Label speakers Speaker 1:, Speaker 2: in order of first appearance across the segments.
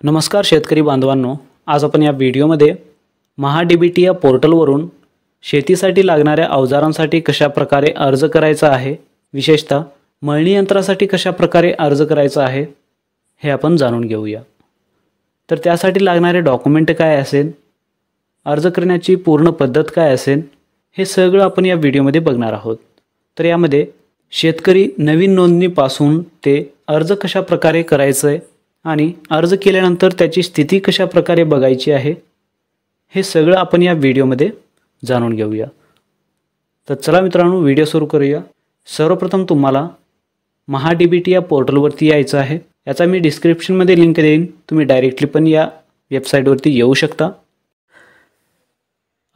Speaker 1: नमस्कार शेतकरी बांधवांनो, आज आपण या व्हिडिओमध्ये महाडीबीटी या पोर्टलवरून शेतीसाठी लागणाऱ्या अवजारांसाठी कशा प्रकारे अर्ज करायचा आहे, विशेषतः मळणी यंत्रासाठी कशा प्रकारे अर्ज करायचा आहे हे आपण जाणून घेऊया। तर त्यासाठी लागणारे डॉक्युमेंट काय असेल, अर्ज करण्याची पूर्ण पद्धत काय असेल हे सगळं आपण या व्हिडिओमध्ये बघणार आहोत। तर यामध्ये शेतकरी नवीन नोंदणीपासून ते अर्ज कशा प्रकारे करायचं आहे आणि अर्ज केल्यानंतर त्याची स्थिती कशा प्रकारे बघायची आहे हे सगळं आपण या व्हिडिओमध्ये जाणून घेऊया। तर चला मित्रांनो, व्हिडिओ सुरू करूया। सर्वप्रथम तुम्हाला महाडीबीटी या पोर्टलवरती यायचं आहे। याचा मी डिस्क्रिप्शनमध्ये लिंक देईन, तुम्ही डायरेक्टली पण या वेबसाईटवरती येऊ शकता।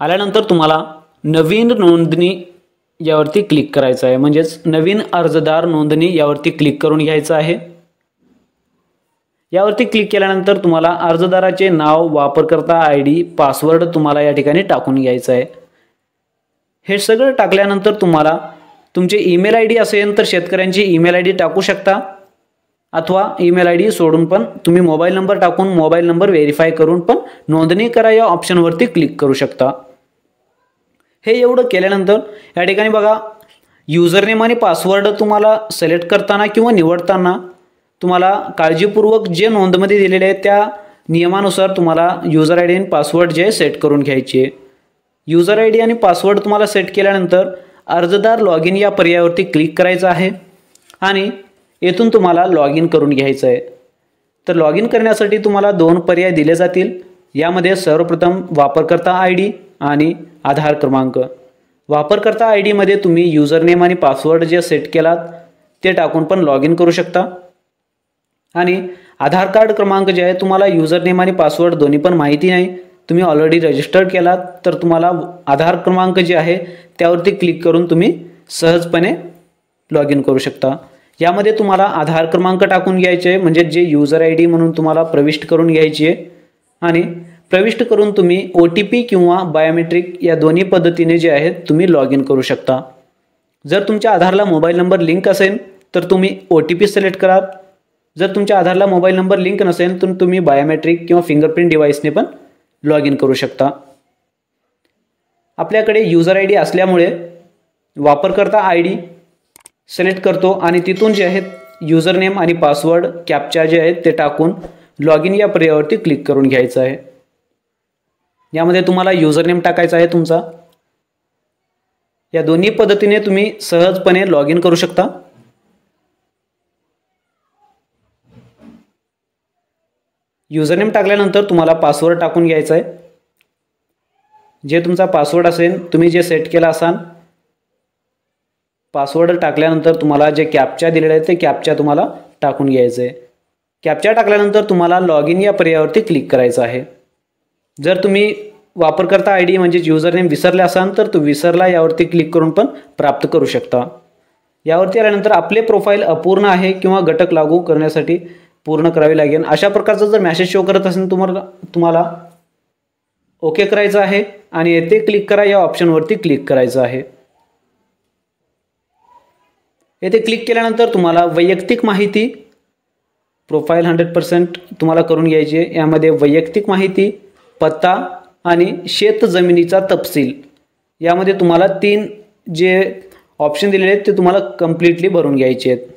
Speaker 1: आल्यानंतर तुम्हाला नवीन नोंदणी यावरती क्लिक करायचं आहे, म्हणजेच नवीन अर्जदार नोंदणी यावरती क्लिक करून घ्यायचं आहे। यावरती क्लिक केल्यानंतर तुम्हाला अर्जदाराचे नाव, वापरकर्ता आयडी, पासवर्ड तुम्हाला या ठिकाणी टाकून घ्यायचं आहे। हे सगळं टाकल्यानंतर तुम्हाला तुमचे ईमेल आयडी असेल तर शेतकऱ्यांची ईमेल आयडी टाकू शकता, अथवा ईमेल आयडी सोडून पण तुम्ही मोबाईल नंबर टाकून मोबाईल नंबर व्हेरीफाय करून पण नोंदणी करा या ऑप्शनवरती क्लिक करू शकता। हे एवढं केल्यानंतर या ठिकाणी बघा, यूजर नेम आणि पासवर्ड तुम्हाला सिलेक्ट करताना किंवा निवडताना तुम्हाला काळजीपूर्वक जे नोंदमध्ये दिलेले आहे त्या नियमानुसार तुम्हाला यूजर आयडी आणि पासवर्ड जे सेट करून घ्यायचे। यूजर आयडी आणि पासवर्ड तुम्हाला सेट केल्यानंतर अर्जदार लॉग इन या पर्यायावरती क्लिक करायचं आहे आणि येथून तुम्हाला लॉग इन करून घ्यायचं आहे। तर लॉग इन करण्यासाठी तुम्हाला दोन पर्याय दिले जातील। यामध्ये सर्वप्रथम वापरकर्ता आयडी आणि आधार क्रमांक। वापरकर्ता आयडी मध्ये तुम्ही यूजर नेम आणि पासवर्ड जे सेट केलात ते टाकून पण लॉग इन करू शकता, आणि आधार कार्ड क्रमांक जे आहे, तुम्हाला यूजर नेम आणि पासवर्ड दोन्ही पण माहिती नाही, तुम्ही ऑलरेडी रजिस्टर्ड केलात तर तुम्हाला आधार क्रमांक जे आहे त्यावरती क्लिक करून तुम्ही सहजपणे लॉग इन करू शकता। यामध्ये तुम्हाला आधार क्रमांक टाकून घ्यायचे, म्हणजे जे यूजर आयडी म्हणून तुम्हाला प्रविष्ट करून घ्यायची आहे, आणि प्रविष्ट करून तुम्ही OTP किंवा बायोमेट्रिक या दोन्ही पद्धतीने जे आहेत तुम्ही लॉग इन करू शकता। जर तुमच्या आधारला मोबाईल नंबर लिंक असेल तर तुम्ही OTP सिलेक्ट करा। जर तुमच्या आधारला मोबाईल नंबर लिंक नसेल तर तुम्ही बायोमेट्रिक किंवा फिंगरप्रिंट डिव्हाइसने पण लॉग इन करू शकता। आपल्याकडे यूजर आयडी असल्यामुळे वापरकर्ता आयडी सिलेक्ट करतो आणि तिथून जे आहेत यूजर नेम आणि पासवर्ड कॅप्चा जे आहेत ते टाकून लॉग इन या पर्यायावरती क्लिक करून घ्यायचं आहे। यामध्ये तुम्हाला यूजर नेम टाकायचा आहे तुमचा। या दोन्ही पद्धतीने तुम्ही सहजपणे लॉग इन करू शकता। यूजर नेम टाकल्यानंतर तुम्हाला पासवर्ड टाकून घ्यायचा आहे। जे तुमचा पासवर्ड असेल, तुम्ही जे सेट केला असाल, पासवर्ड टाकल्यानंतर तुम्हाला जे कॅप्चा दिलेला आहे ते कॅप्चा तुम्हाला टाकून घ्यायचं आहे। कॅप्चा टाकल्यानंतर तुम्हाला लॉग इन या पर्यायावरती क्लिक करायचं आहे। जर तुम्ही वापरकर्ता आयडी म्हणजे यूजर नेम विसरले असाल तर तो विसरला यावरती क्लिक करून पण प्राप्त करू शकता। यावरती आल्यानंतर आपले प्रोफाईल अपूर्ण आहे किंवा घटक लागू करण्यासाठी पूर्ण करावी लागेल अशा प्रकारचा जर मेसेज शो करत असेल तुम्हाला ओके करायचं आहे आणि येथे क्लिक करा या ऑप्शनवरती क्लिक करायचं आहे। येथे क्लिक केल्यानंतर तुम्हाला वैयक्तिक माहिती प्रोफाईल 100% तुम्हाला करून घ्यायची आहे। यामध्ये वैयक्तिक माहिती, पत्ता आणि शेत जमिनीचा तपशील यामध्ये तुम्हाला 3 जे ऑप्शन दिलेले आहेत ते तुम्हाला कम्प्लीटली भरून घ्यायचे आहेत।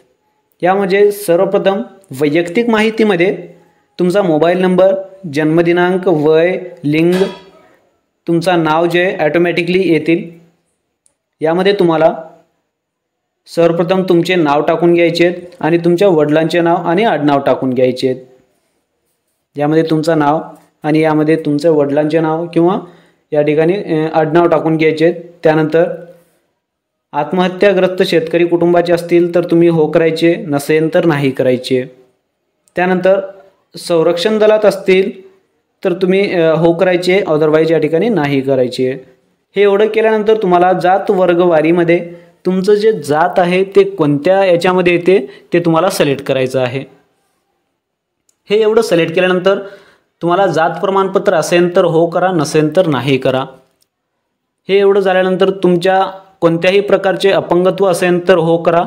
Speaker 1: यामध्ये सर्वप्रथम वैयक्तिक माहितीमध्ये तुमचा मोबाईल नंबर, जन्मदिनांक, वय, लिंग, तुमचा नाव जे ऑटोमॅटिकली येतील। यामध्ये तुम्हाला सर्वप्रथम तुमचे नाव टाकून घ्यायचे आहेत आणि तुमच्या वडिलांचे नाव आणि आडनाव टाकून घ्यायचे आहेत। यामध्ये तुमचं नाव आणि यामध्ये तुमच्या वडिलांचे नाव किंवा या ठिकाणी आडनाव टाकून घ्यायचे आहेत। त्यानंतर आत्महत्याग्रस्त शेतकरी कुटुंबाचे असतील तर तुम्ही हो करायचे, नसेल तर नाही करायचे। त्यानंतर संरक्षण दलात असतील तर तुम्ही हो करायचे, अदरवाईज या ठिकाणी नाही करायचे। हे एवढं केल्यानंतर तुम्हाला जात वर्गवारीमध्ये तुमचं जे जात आहे ते कोणत्या याच्यामध्ये येते ते तुम्हाला सिलेक्ट करायचं आहे। हे एवढं सिलेक्ट केल्यानंतर तुम्हाला जात प्रमाणपत्र असेल तर हो करा, नसेल तर नाही करा। हे एवढं झाल्यानंतर तुमच्या कोणत्याही प्रकारचे अपंगत्व असेल तर हो करा,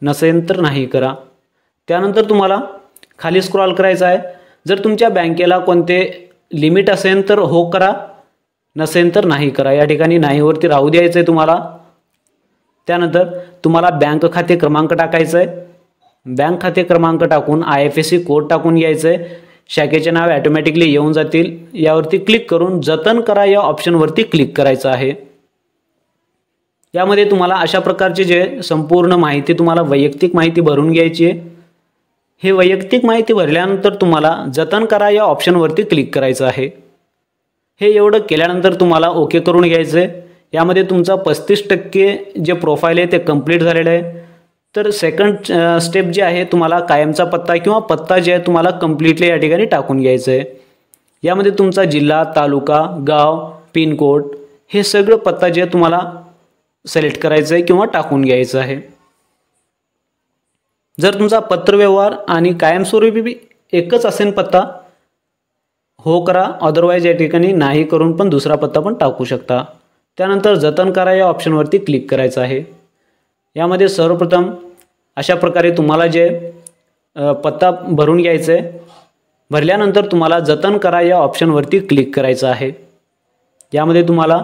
Speaker 1: नसेल तर नाही करा। त्यानंतर तुम्हाला खाली स्क्रॉल करायचं आहे जर तुमच्या बँकेला कोणते लिमिट असेल तर हो करा, नसेल तर नाही करा. या ठिकाणी नाहीवरती राहू द्यायचं आहे तुम्हाला. त्यानंतर तुम्हाला बँक खाते क्रमांक टाकायचा आहे. बँक खाते क्रमांक टाकून IFSC कोड टाकून घ्यायचं आहे. शाखेचे नाव ऑटोमॅटिकली येऊन जातील. यावरती क्लिक करून जतन करा या ऑप्शनवरती क्लिक करायचं आहे. यामध्ये तुम्हाला अशा प्रकारचे जे संपूर्ण माहिती तुम्हाला वैयक्तिक माहिती भरून घ्यायची आहे. हे वैयक्तिक माहिती भरल्यानंतर तुम्हाला जतन करा या ऑप्शनवरती क्लिक करायचं आहे. हे एवढं केल्यानंतर तुम्हाला ओके करून घ्यायचं आहे. यामध्ये तुमचा 35% जे प्रोफाईल आहे ते कंप्लीट झालेलं आहे. तर सेकंड स्टेप जे आहे तुम्हाला कायमचा पत्ता किंवा पत्ता जे आहे तुम्हाला कम्प्लिटली या ठिकाणी टाकून घ्यायचं आहे. यामध्ये तुमचा जिल्हा, तालुका, गाव, पिनकोड हे सगळं पत्ता जे तुम्हाला सिलेक्ट करायचं आहे किंवा टाकून घ्यायचं आहे. जर तुमचा पत्रव्यवहार आणि कायमस्वरूपी एकच असेल पत्ता, हो करा, अदरवाईज या ठिकाणी नाही करून पण दुसरा पत्ता पण टाकू शकता. त्यानंतर जतन करा या ऑप्शनवरती क्लिक करायचं आहे. यामध्ये सर्वप्रथम अशा प्रकारे तुम्हाला जे पत्ता भरून घ्यायचं आहे. भरल्यानंतर तुम्हाला जतन करा या ऑप्शनवरती क्लिक करायचं आहे. यामध्ये तुम्हाला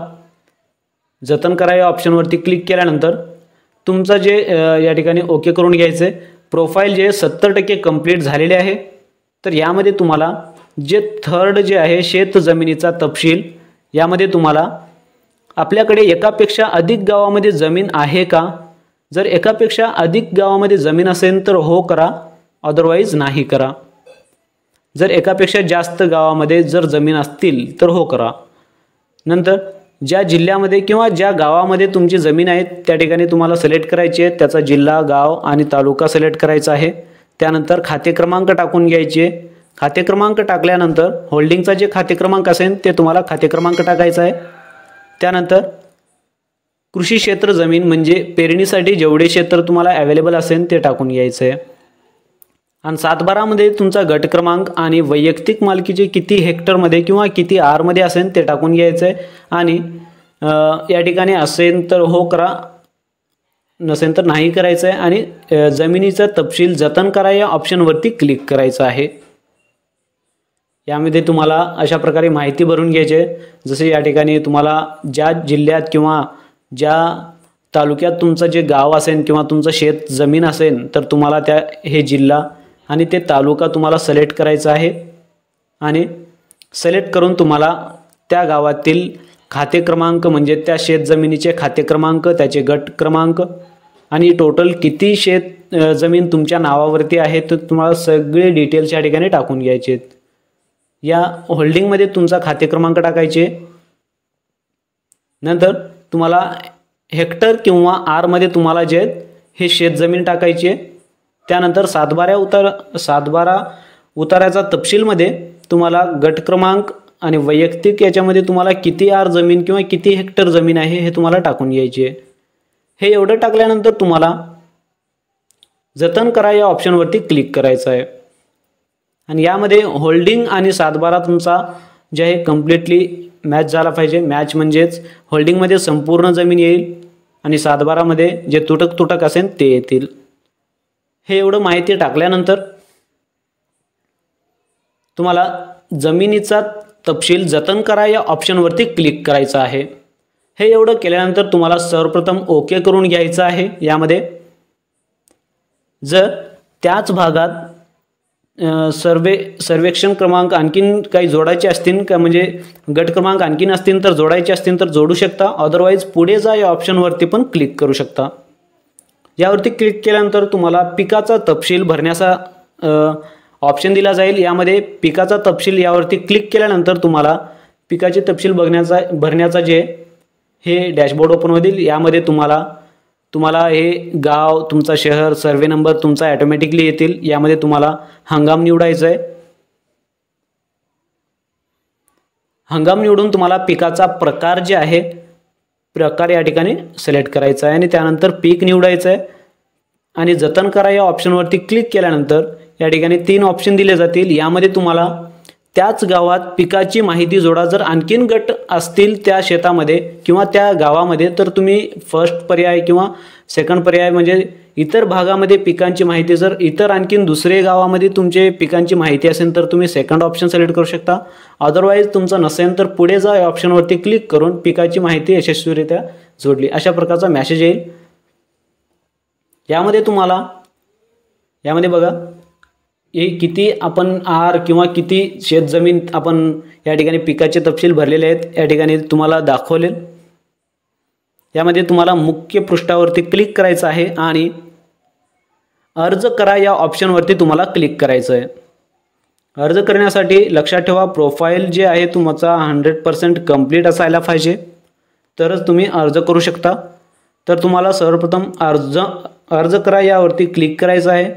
Speaker 1: जतन करा या ऑप्शनवरती क्लिक केल्यानंतर तुमचं जे या ठिकाणी ओके करून घ्यायचं आहे. प्रोफाईल जे 70% कंप्लीट झालेले आहे. तर यामध्ये तुम्हाला जे थर्ड जे आहे शेत जमिनीचा तपशील, यामध्ये तुम्हाला आपल्याकडे एकापेक्षा अधिक गावामध्ये जमीन आहे का, जर एकापेक्षा अधिक गावामध्ये जमीन असेल तर हो करा, अदरवाईज नाही करा. जर एकापेक्षा जास्त गावामध्ये जर जमीन असतील तर हो करा. नंतर ज्या जिल्ह्यामध्ये किंवा ज्या गावामध्ये तुमची जमीन आहे त्या ठिकाणी तुम्हाला सिलेक्ट करायची आहे. त्याचा जिल्हा, गाव आणि तालुका सिलेक्ट करायचा आहे. त्यानंतर खाते क्रमांक टाकून घ्यायचे. खाते क्रमांक टाकल्यानंतर होल्डिंगचा जे खाते क्रमांक असेल ते तुम्हाला खाते क्रमांक टाकायचा आहे. त्यानंतर कृषी क्षेत्र जमीन म्हणजे पेरणीसाठी जेवढे क्षेत्र तुम्हाला अवेलेबल असेल ते टाकून घ्यायचं आहे. आणि 7/12मध्ये तुमचा गट क्रमांक आणि वैयक्तिक मालकीचे किती हेक्टरमध्ये किंवा किती आरमध्ये असेल ते टाकून घ्यायचं आहे. आणि या ठिकाणी असेल तर हो करा, नसेल तर नाही करायचं आहे. आणि जमिनीचा तपशील जतन करा या ऑप्शनवरती क्लिक करायचं आहे. यामध्ये तुम्हाला अशा प्रकारे माहिती भरून घ्यायची आहे. जसे या ठिकाणी तुम्हाला ज्या जिल्ह्यात किंवा ज्या तालुक्यात तुमचं जे गाव असेल किंवा तुमचं शेत जमीन असेल तर तुम्हाला हे जिल्हा आणि ते तालुका तुम्हाला सिलेक्ट करायचा आहे. आणि सिलेक्ट करून तुम्हाला त्या गावातील खाते क्रमांक म्हणजे त्या शेत जमिनीचे खाते क्रमांक, त्याचे गट क्रमांक आणि टोटल किती शेत जमीन तुमच्या नावावरती आहे तर तुम्हाला सगळे डिटेल्स या ठिकाणी टाकून घ्यायचे आहेत. या होल्डिंगमध्ये तुमचा खाते क्रमांक टाकायचे. नंतर तुम्हाला हेक्टर किंवा आरमध्ये तुम्हाला जे हे शेतजमीन टाकायची आहे. त्यानंतर 7/12 उताराचा तपशीलमध्ये तुम्हाला गट क्रमांक आणि वैयक्तिक याच्यामध्ये तुम्हाला किती आर जमीन किंवा किती हेक्टर जमीन आहे हे तुम्हाला टाकून घ्यायची आहे. हे एवढं टाकल्यानंतर तुम्हाला जतन करा या ऑप्शनवरती क्लिक करायचं आहे. आणि यामध्ये होल्डिंग आणि 7/12 तुमचा जे आहे कम्प्लिटली मॅच झाला पाहिजे. मॅच म्हणजेच होल्डिंगमध्ये संपूर्ण जमीन येईल आणि 7/12मध्ये जे तुटक असेल ते येतील. हे एवढं माहिती टाकल्यानंतर तुम्हाला जमिनीचा तपशील जतन करा या ऑप्शनवरती क्लिक करायचं आहे. हे एवढं केल्यानंतर तुम्हाला सर्वप्रथम ओके करून घ्यायचं आहे. यामध्ये जर त्याच भागात सर्वेक्षण क्रमांक आणखीन काही जोडायचे असतील का, म्हणजे गट क्रमांक आणखीन असतील तर जोडायचे असतील तर जोडू शकता, अदरवाईज पुढे जा या ऑप्शनवरती पण क्लिक करू शकता. यावरती क्लिक केल्यानंतर तुम्हाला पिकाचा तपशील भरण्याचा ऑप्शन दिला जाईल. यामध्ये पिकाचा तपशील यावरती क्लिक केल्यानंतर तुम्हाला पिकाचे तपशील भरण्याचा जे हे डॅशबोर्ड ओपन होईल. यामध्ये तुम्हाला हे गाव, तुमचा शहर, सर्वे नंबर तुमचा ॲटोमॅटिकली येतील. यामध्ये तुम्हाला हंगाम निवडायचा आहे. हंगाम निवडून तुम्हाला पिकाचा प्रकार जे आहे प्रकार या ठिकाणी सिलेक्ट करायचा आहे आणि त्यानंतर पीक निवडायचं आहे. आणि जतन करा या ऑप्शनवरती क्लिक केल्यानंतर या ठिकाणी 3 ऑप्शन दिले जातील. यामध्ये तुम्हाला त्याच गावात पिकाची माहिती जोडा. जर आणखीन गट असतील त्या शेतामध्ये किंवा त्या गावामध्ये तर तुम्ही फर्स्ट पर्याय किंवा सेकंड पर्याय म्हणजे इतर भागामध्ये पिकांची माहिती, जर इतर आणखीन दुसरे गावामध्ये तुमचे पिकांची माहिती असेल तर तुम्ही सेकंड ऑप्शन सिलेक्ट करू शकता. अदरवाईज तुमचं नसेल तर पुढे जा या ऑप्शनवरती क्लिक करून पिकाची माहिती यशस्वीरित्या जोडली अशा प्रकारचा मेसेज येईल. यामध्ये बघा हे किती आपण आहार किंवा किती शेतजमीन आपण या ठिकाणी पिकाचे तपशील भरलेले आहेत या ठिकाणी तुम्हाला दाखवले. यामध्ये तुम्हाला मुख्य पृष्ठावरती क्लिक करायचं आहे आणि अर्ज करा या ऑप्शनवरती तुम्हाला क्लिक करायचं आहे. अर्ज करण्यासाठी लक्षात ठेवा प्रोफाईल जे आहे तुमचा 100% कंप्लीट असायला पाहिजे तरच तुम्ही अर्ज करू शकता. तर तुम्हाला सर्वप्रथम अर्ज करा यावरती क्लिक करायचं आहे.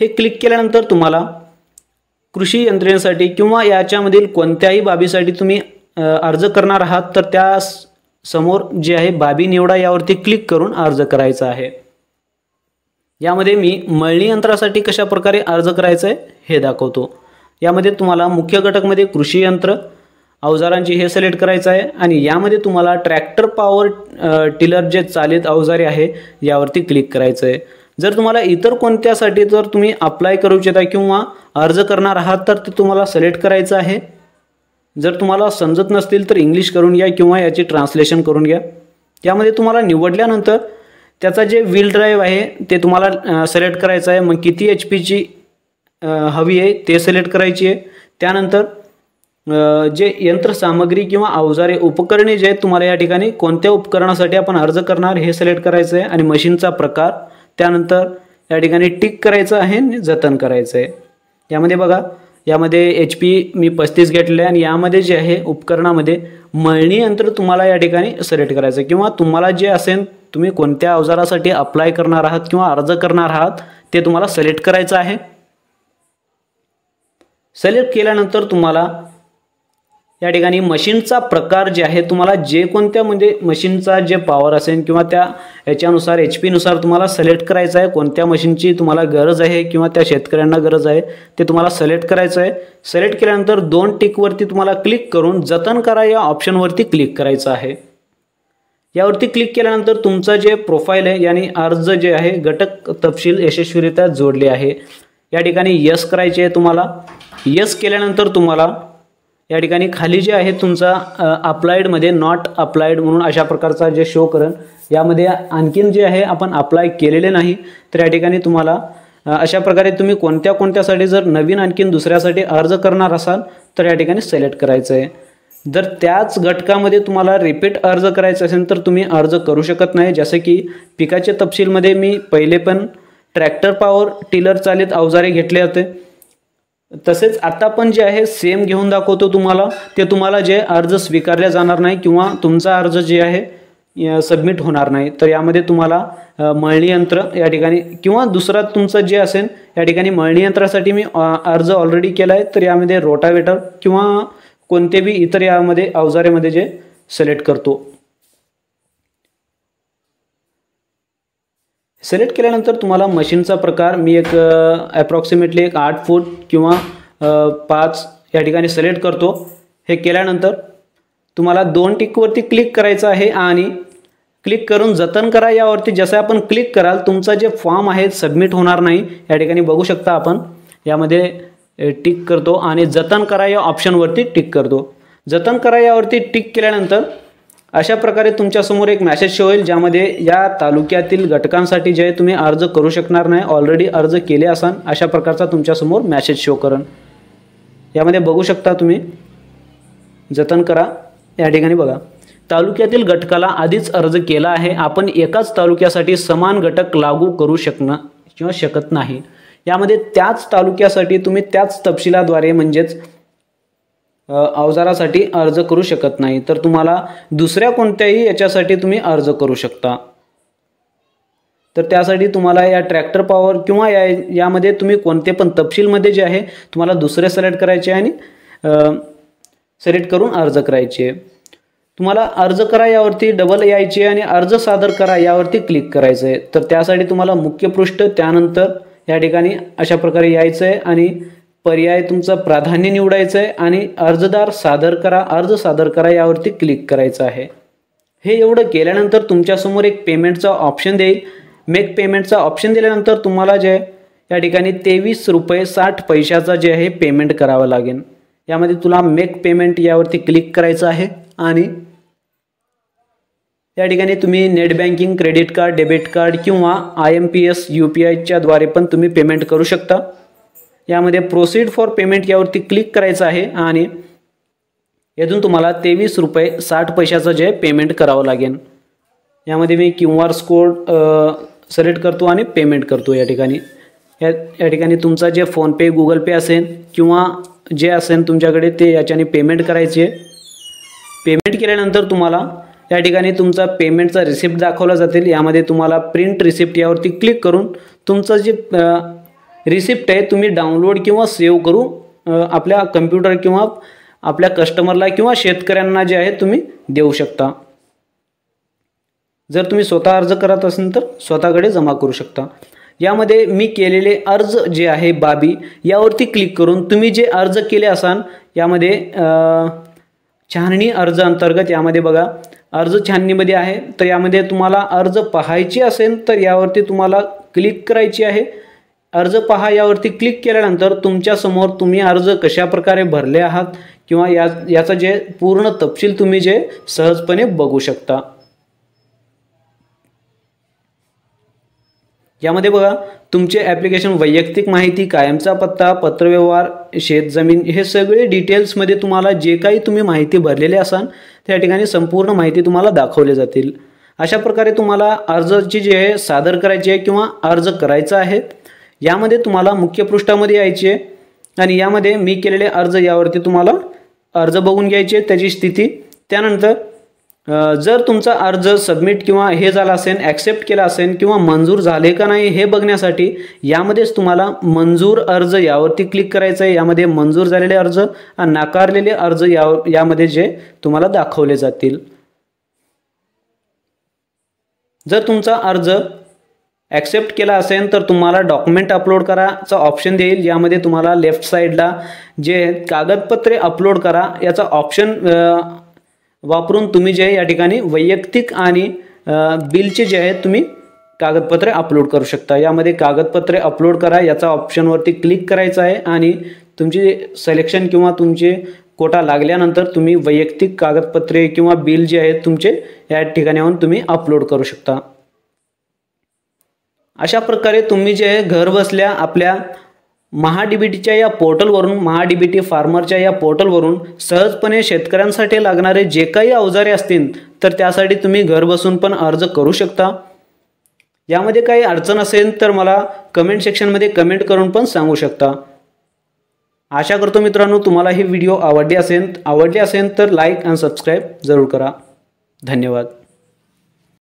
Speaker 1: हे क्लिक केल्यानंतर तुम्हाला कृषी यंत्रणेसाठी किंवा याच्यामधील कोणत्याही बाबीसाठी तुम्ही अर्ज करणार आहात तर त्या समोर जे आहे बाबी निवडा यावरती क्लिक करून अर्ज करायचा आहे. यामध्ये मी मळणी यंत्रासाठी कशा प्रकारे अर्ज करायचा आहे हे दाखवतो. यामध्ये तुम्हाला मुख्य घटकमध्ये कृषी यंत्र अवजारांची हे सिलेक्ट करायचं आहे आणि यामध्ये तुम्हाला ट्रॅक्टर पॉवर टिलर जे चालित अवजारे आहे यावरती क्लिक करायचं आहे. जर तुम्हाला इतर कोणत्यासाठी जर तुम्ही अप्लाय करू इच्छिता किंवा अर्ज करणार आहात तर ते तुम्हाला सिलेक्ट करायचं आहे. जर तुम्हाला समजत नसतील तर इंग्लिश करून घ्या किंवा याची ट्रान्सलेशन करून घ्या. यामध्ये तुम्हाला निवडल्यानंतर त्याचा जे व्हील ड्राईव्ह आहे ते तुम्हाला सिलेक्ट करायचं आहे. मग किती HP हवी आहे ते सिलेक्ट करायची आहे. त्यानंतर जे यंत्रसामग्री किंवा अवजारे उपकरणे जे आहेत तुम्हाला या ठिकाणी कोणत्या उपकरणासाठी आपण अर्ज करणार हे सिलेक्ट करायचं आहे आणि मशीनचा प्रकार. त्यानंतर या ठिकाणी टिक करायचं आहे आणि जतन करायचं आहे. यामध्ये बघा यामध्ये HP मी 35 घेतले आणि यामध्ये जे आहे उपकरणामध्ये मळणी यंत्र तुम्हाला या ठिकाणी सिलेक्ट करायचं किंवा तुम्हाला जे असेल तुम्ही कोणत्या अवजारासाठी अप्लाय करणार आहात किंवा अर्ज करणार आहात ते तुम्हाला सिलेक्ट करायचं आहे. सिलेक्ट केल्यानंतर तुम्हाला या ठिकाणी मशीनचा प्रकार जे आहे तुम्हाला जे कोणत्या म्हणजे मशीनचा जे पॉवर असेल किंवा त्या याच्यानुसार HP नुसार तुम्हाला सिलेक्ट करायचं आहे. कोणत्या मशीनची तुम्हाला गरज आहे किंवा त्या शेतकऱ्यांना गरज आहे ते तुम्हाला सिलेक्ट करायचं आहे. सिलेक्ट केल्यानंतर 2 टिकवरती तुम्हाला क्लिक करून जतन करा या ऑप्शनवरती क्लिक करायचं आहे. यावरती क्लिक केल्यानंतर तुमचं जे प्रोफाईल आहे यानी अर्ज जे आहे घटक तपशील यशस्वीरित्या जोडले आहे. या ठिकाणी यस करायचे आहे तुम्हाला. यस केल्यानंतर तुम्हाला या ठिकाणी खाली जे आहे तुमचा अप्लाइडमध्ये नॉट अप्लाइड म्हणून अशा प्रकारचा जे शो करेल. यामध्ये आणखीन जे आहे आपण अप्लाय केलेले नाही तर या ठिकाणी तुम्हाला अशा प्रकारे तुम्ही कोणत्यासाठी जर नवीन आणखीन दुसऱ्यासाठी अर्ज करणार असाल तर या ठिकाणी सिलेक्ट करायचं आहे. जर त्याच घटकामध्ये तुम्हाला रिपीट अर्ज करायचा असेल तर तुम्ही अर्ज करू शकत नाही. जसे की पिकाच्या तपशीलमध्ये मी पहिले पण ट्रॅक्टर पॉवर टिलर चालित अवजारे घेतले होते तसेच आता पण जे आहे सेम घेऊन दाखवतो तुम्हाला. ते तुम्हाला जे अर्ज स्वीकारले जाणार नाही किंवा तुमचा अर्ज जे आहे सबमिट होणार नाही. तर यामध्ये तुम्हाला मळणी यंत्र या ठिकाणी किंवा दुसरा तुमचं जे असेल या ठिकाणी मळणी यंत्रासाठी मी अर्ज ऑलरेडी केला आहे तर यामध्ये रोटावेटर किंवा कोणतेही इतर यामध्ये अवजारेमध्ये जे सिलेक्ट करतो. सिलेक्ट केल्यानंतर तुम्हाला मशीनचा प्रकार मी एक ॲप्रॉक्सिमेटली 8 फूट किंवा 5 या ठिकाणी सिलेक्ट करतो. हे केल्यानंतर तुम्हाला 2 टिकवरती क्लिक करायचं आहे आणि क्लिक करून जतन करा यावरती जसं आपण क्लिक कराल तुमचा जे फॉर्म आहे सबमिट होणार नाही. या ठिकाणी बघू शकता आपण यामध्ये टिक करतो आणि जतन करा या ऑप्शनवरती टिक करतो. जतन करा यावरती टिक केल्यानंतर अशा प्रकारे तुमच्यासमोर एक मेसेज शो होईल ज्यामध्ये या तालुक्यातील घटकांसाठी जे तुम्ही अर्ज करू शकणार नाही ऑलरेडी अर्ज केले असाल अशा प्रकारचा तुमच्यासमोर मेसेज शो करेल. यामध्ये बघू शकता तुम्ही जतन करा या ठिकाणी बघा तालुक्यातील घटकाला आधीच अर्ज केला आहे. आपण एकाच तालुक्यासाठी समान घटक लागू करू शकत नाही. यामध्ये त्याच तालुक्यासाठी तुम्ही त्याच तपशिलाद्वारे म्हणजेच अवजारासाठी अर्ज करू शकत नाही. तर तुम्हाला दुसऱ्या कोणत्याही याच्यासाठी तुम्ही अर्ज करू शकता. तर त्यासाठी तुम्हाला या ट्रॅक्टर पॉवर किंवा यामध्ये तुम्ही कोणते पण तपशीलमध्ये जे आहे तुम्हाला दुसरे सिलेक्ट करायचे आणि सिलेक्ट करून अर्ज करायचे. तुम्हाला अर्ज करा यावरती डबल यायचे आणि अर्ज सादर करा यावरती क्लिक करायचं आहे. तर त्यासाठी तुम्हाला मुख्य पृष्ठ त्यानंतर या ठिकाणी अशा प्रकारे यायचं आहे आणि पर्याय तुमचं प्राधान्य निवडायचं आहे आणि अर्ज सादर करा यावरती क्लिक करायचं आहे. हे एवढं केल्यानंतर तुमच्यासमोर एक पेमेंटचा ऑप्शन देईल. मेक पेमेंटचा ऑप्शन दिल्यानंतर तुम्हाला जे या ठिकाणी 23 रुपये 60 पैशाचा जे आहे पेमेंट करावं लागेल। यामध्ये तुला मेक पेमेंट यावरती क्लिक करायचं आहे आणि या ठिकाणी तुम्ही net banking, credit card, debit card किंवा IMPS UPIच्या द्वारे पण तुम्ही पेमेंट करू शकता। यामध्ये प्रोसीड फॉर पेमेंट यावरती क्लिक करायचं आहे आणि यातून तुम्हाला 23 रुपये 60 पैशाचं जे पेमेंट करावं लागेल। यामध्ये मी QR कोड सिलेक्ट करतो आणि पेमेंट करतो। या ठिकाणी तुमचा जे फोनपे, गुगल पे असेल किंवा जे असेल तुमच्याकडे ते याच्याने पेमेंट करायचे। पेमेंट केल्यानंतर तुम्हाला या ठिकाणी तुमचा पेमेंटचा रिसिप्ट दाखवला जातील। यामध्ये तुम्हाला प्रिंट रिसिप्ट यावरती क्लिक करून तुमचं जे रिसिप्ट आहे तुम्ही डाउनलोड किंवा सेव्ह करू आपल्या कम्प्युटर किंवा आपल्या कस्टमरला किंवा शेतकऱ्यांना जे आहे तुम्ही देऊ शकता। जर तुम्ही स्वतः अर्ज करत असाल तर स्वतःकडे जमा करू शकता। यामध्ये मी केलेले अर्ज जे आहे बाबी यावरती क्लिक करून तुम्ही जे अर्ज केले असाल यामध्ये छाननी अर्ज अंतर्गत यामध्ये बघा अर्ज छाननीमध्ये आहे, तर यामध्ये तुम्हाला अर्ज पाहायची असेल तर यावरती तुम्हाला क्लिक करायची आहे। अर्ज पहा यावरती क्लिक केल्यानंतर तुमच्या समोर तुम्ही अर्ज कशा प्रकारे भरले आहात किंवा याचा जे पूर्ण तपशील तुम्ही जे सहजपणे बघू शकता। यामध्ये बघा तुमचे ॲप्लिकेशन, वैयक्तिक माहिती, कायमचा पत्ता, पत्रव्यवहार, शेतजमीन हे सगळे डिटेल्समध्ये तुम्हाला जे काही तुम्ही माहिती भरलेले असाल त्या ठिकाणी संपूर्ण माहिती तुम्हाला दाखवले जातील। अशा प्रकारे तुम्हाला अर्जाची जे आहे सादर करायची आहे किंवा अर्ज करायचा आहे। यामध्ये तुम्हाला मुख्य पृष्ठामध्ये यायचे आणि यामध्ये मी केलेले अर्ज यावरती तुम्हाला अर्ज बघून घ्यायचे, त्याची स्थिती। त्यानंतर जर तुमचा अर्ज सबमिट किंवा हे झाला असेल, ॲक्सेप्ट केला असेल किंवा मंजूर झाले का नाही हे बघण्यासाठी यामध्येच तुम्हाला मंजूर अर्ज यावरती क्लिक करायचं आहे। यामध्ये मंजूर झालेले अर्ज आणि नाकारलेले अर्ज यामध्ये जे तुम्हाला दाखवले जातील। जर तुमचा अर्ज ॲक्सेप्ट केला असेल तर तुम्हाला डॉक्युमेंट अपलोड कराचा ऑप्शन देईल। यामध्ये तुम्हाला लेफ्ट साईडला जे कागदपत्रे अपलोड करा याचा ऑप्शन वापरून तुम्ही जे या ठिकाणी वैयक्तिक आणि बिलचे जे आहेत तुम्ही कागदपत्रे अपलोड करू शकता। यामध्ये कागदपत्रे अपलोड करा याचा ऑप्शनवरती क्लिक करायचं आहे आणि तुमची सिलेक्शन किंवा तुमचे कोटा लागल्यानंतर तुम्ही वैयक्तिक कागदपत्रे किंवा बिल जे आहेत तुमचे या ठिकाणी येऊन तुम्ही अपलोड करू शकता। अशा प्रकारे तुम्ही जे घर बसल्या आपल्या महाडीबीटीच्या या पोर्टलवरून, महाडीबीटी फार्मरच्या या पोर्टलवरून सहजपणे शेतकऱ्यांसाठी लागणारे जे काही अवजारे असतील तर त्यासाठी तुम्ही घर बसून पण अर्ज करू शकता। यामध्ये काही अडचण असेल तर मला कमेंट सेक्शनमध्ये कमेंट करून पण सांगू शकता। आशा करतो मित्रांनो तुम्हाला ही व्हिडिओ आवडली असेल तर लाईक आणि सबस्क्राईब जरूर करा। धन्यवाद।